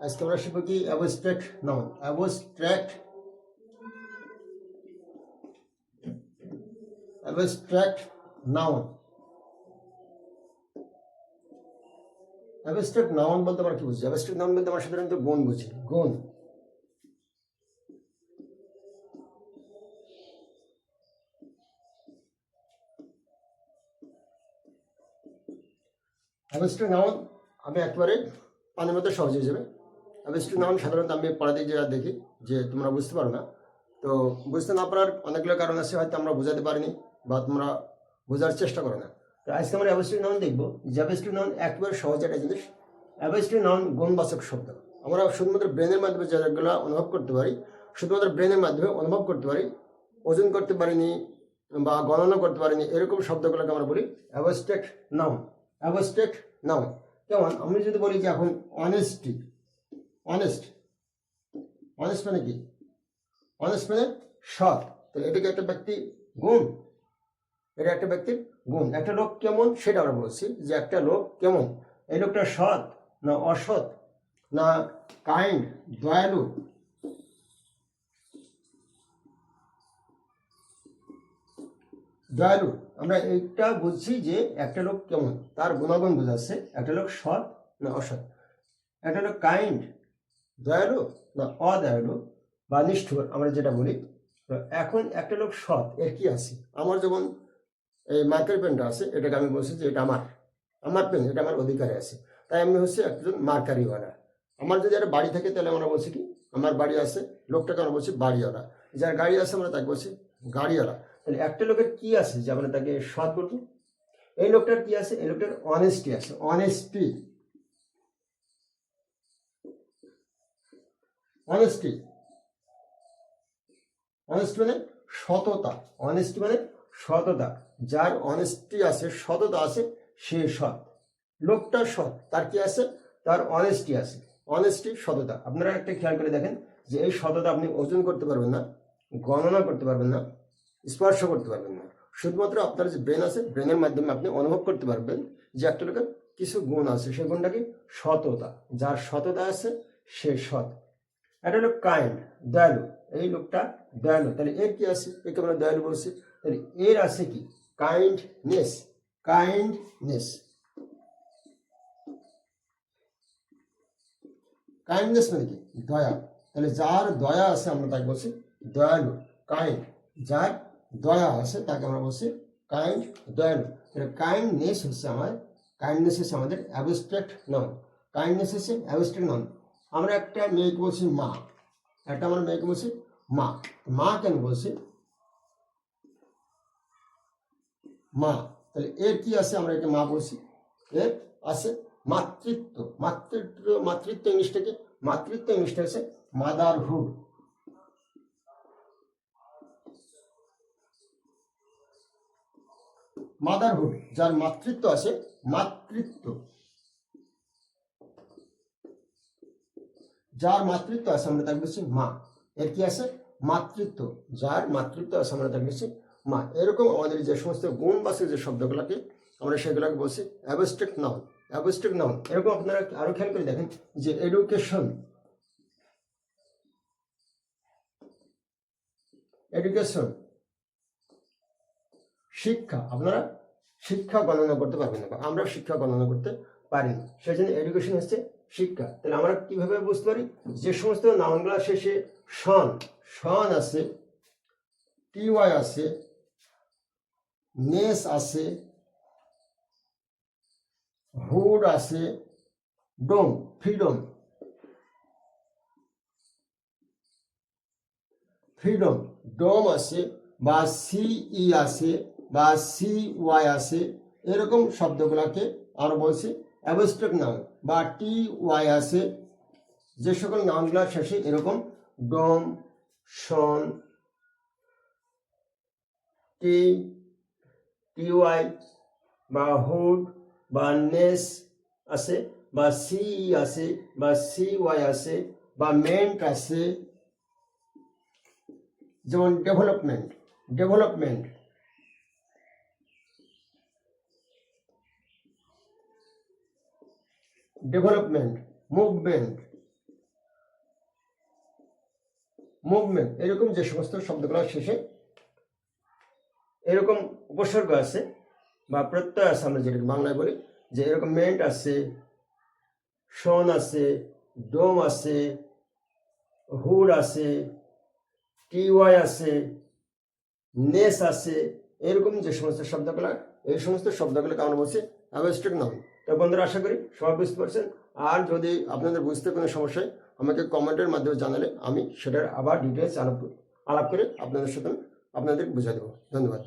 আজকে আমরা শিখব কি abstract noun. Abstract noun. Abstract noun বলতে আমরা কি বুঝি? অ্যাবস্ট্রাক্ট নাউন বলতে আমরা সাধারণত গুণ বুঝি। গুণ অ্যাবস্ট্রাক্ট নাউন আমি একেবারে পানির মধ্যে সহজ হয়ে যাবে। অ্যাবস্ট্রাক্ট নাউন সাধারণত আমি পড়াতে যা দেখি যে তোমরা বুঝতে পারো না, তো বুঝতে না পারার অনেকগুলো কারণ আছে, হয়তো আমরা বোঝাতে পারিনি বা তোমরা বোঝার চেষ্টা করো না। তো আজকে আমরা অ্যাবস্ট্রাক্ট নাউন দেখবো। যে অ্যাবস্ট্রাক্ট নাউন একেবারে সহজ একটা জিনিস। অ্যাবস্ট্রাক্ট নাউন গুণবাচক শব্দ। আমরা শুধুমাত্র ব্রেনের মাধ্যমে যেগুলো অনুভব করতে পারি, শুধুমাত্র ব্রেনের মাধ্যমে অনুভব করতে পারি, ওজন করতে পারিনি বা গণনা করতে পারিনি, এরকম শব্দগুলোকে আমরা বলি অ্যাবস্ট্রাক্ট নাউন। অ্যাবস্ট্রাক্ট নাউন যেমন আমি যদি বলি যে এখন অনেস্টি, অনেস্ট, অনেস্ট মানে কি? অনেস্ট মানে সৎ। তাহলে এটাকে একটা ব্যক্তি গুণ, এটা একটা ব্যক্তির গুণ। একটা লোক কেমন সেটা আমরা বলছি, যে একটা লোক কেমন, এই লোকটা সৎ না অসৎ, না কাইন্ড দয়ালু, দয়ালু। আমরা এইটা বুঝছি যে একটা লোক কেমন, তার গুণাগুণ বোঝাচ্ছে। একটা লোক সৎ না অসৎ, একটা লোক কাইন্ড দয়ালু না অদয়ালু বা নিষ্ঠুর, আমরা যেটা বলি। তো এখন একটা লোক সৎ, এর কি আছে? আমার যেমন এই মার্কার পেনটা আছে, এটাকে আমি বলছি যে এটা আমার পেন, এটা আমার অধিকারে আছে, তাই আমি হচ্ছে একজন মার্কারিওয়ালা। আমার যদি একটা বাড়ি থাকে তাহলে আমরা বলছি কি আমার বাড়ি আছে, লোকটাকে আমরা বলছি বাড়িওয়ালা। যার গাড়ি আছে আমরা তাকে বলছি গাড়িওয়ালা। তাহলে একটা লোকের কি আছে যে আমরা তাকে সৎ বলবো? এই লোকটার কি আছে? এই লোকটার অনেস্টি আছে, অনেস্টি, অনেস্টি। অনেস্ট মানে সততা, অনেস্টি মানে সততা। যার অনেস্টি আছে, সততা আছে, সে সৎ। লোকটা সৎ, তার কি আছে? তার অনেস্টি আছে। অনেস্টি, সততা। আপনারা একটা খেয়াল করে দেখেন যে এই সততা আপনি ওজন করতে পারবেন না, গণনা করতে পারবেন না, স্পর্শ করতে পারবেন না। শুধুমাত্র আপনার যে ব্রেন আছে, ব্রেনের মাধ্যমে আপনি অনুভব করতে পারবেন যে একটা লোকের কিছু গুণ আছে। সেই গুণটা কি? সততা। যার সততা আছে সে সৎ। এটা হলো কাইন্ড, দয়ালু। এই লোকটা দয়ালু, তাহলে এর কি আছে? একে আমরা দয়ালু বলছি। তাহলে এর আছে কি? Kindness, kindness. কাইন্ডনেস মানে কি? দয়া। তাহলে যার দয়া আছে আমরা তাকে বলছি দয়ালু, কাইন্ড। যার দয়া আছে তাকে আমরা বলছি কাইন্ড, দয়ালু। তাহলে কাইন্ডনেস হচ্ছে কাইন্ডনেস হচ্ছে আমাদের অ্যাবস্ট্রাক্ট নাউন। কাইন্ডনেস হচ্ছে অ্যাবস্ট্রাক্ট নাউন। আমরা একটা মেয়েকে বলছি মা, একটা আমরা মেয়েকে বলছি মা। মা কেন বলছি মা? তাহলে এর কি আছে? আমরা একে মা বলছি, এর আছে মাতৃত্ব। মাতৃত্ব, মাতৃত্ব ইংলিশটাকে, মাতৃত্ব ইংলিশটা হচ্ছে মাদারহুড। মাদারহুড, যার মাতৃত্ব আছে, মাতৃত্ব, যার মাতৃত্ব আছে আমরা তাকে বলছি মা। এর কি আছে? মাতৃত্ব। যার মাতৃত্ব আছে আমরা তাকে বলছি মা। এরকম আমাদের যে সমস্ত গুণবাচক যে শব্দগুলোকে আমরা সেগুলোকে বলছি অ্যাবস্ট্রাক্ট নাউন। Abstract noun. এরকম আপনারা আরো খেয়াল করে দেখেন যে এডুকেশন, এডুকেশন শিক্ষা। আপনারা শিক্ষা গণনা করতে পারবেন না, আমরা শিক্ষা গণনা করতে পারি না, সেই জন্য এডুকেশন হচ্ছে শিক্ষা। তাহলে আমরা কিভাবে বুঝতে পারি? যে সমস্ত নাউনগুলো শেষে সন, সন আছে, টিওয়াই আছে, নেস আছে, হুড আছে, ডোম, ফ্রিডম, ফ্রিডম, ডোম আছে, বা সিই আছে, বা সি ওয়াই আছে, এরকম শব্দগুলোকে আমরা বলছি অ্যাবস্ট্রাক্ট নাউন। বা টি ওয়াই আছে, যে সকল নাউনগুলো শেষে এরকম ডোম, শন, টি, টিওয়াই বা হুড বা নেস আছে, বা সিই আছে, বা সি ওয়াই আছে, বা মেন্ট আছে। যেমন development, development, development, movement, movement, এরকম যে সমস্ত শব্দগুলোর শেষে এরকম উপসর্গ আছে বা প্রত্যয় আছে, আমরা যেটাকে বাংলায় বলি যে এরকম মেন্ট আছে, শন আছে, ডোম আছে, হুড আছে, টিওয়াই আছে, নেস আছে, এরকম যে সমস্ত শব্দগুলো, এই সমস্ত শব্দগুলোকে আমরা বলছি অ্যাবস্ট্রাক্ট নাউন। তো বন্ধুরা, আশা করি সবাই বুঝতে পারছেন। আর যদি আপনাদের বুঝতে কোনো সমস্যা হয় আমাকে কমেন্টের মাধ্যমে জানালে আমি সেটার আবার ডিটেলস আলাপ করে আপনাদের সাথে আপনাদের বুঝিয়ে দেবো। ধন্যবাদ।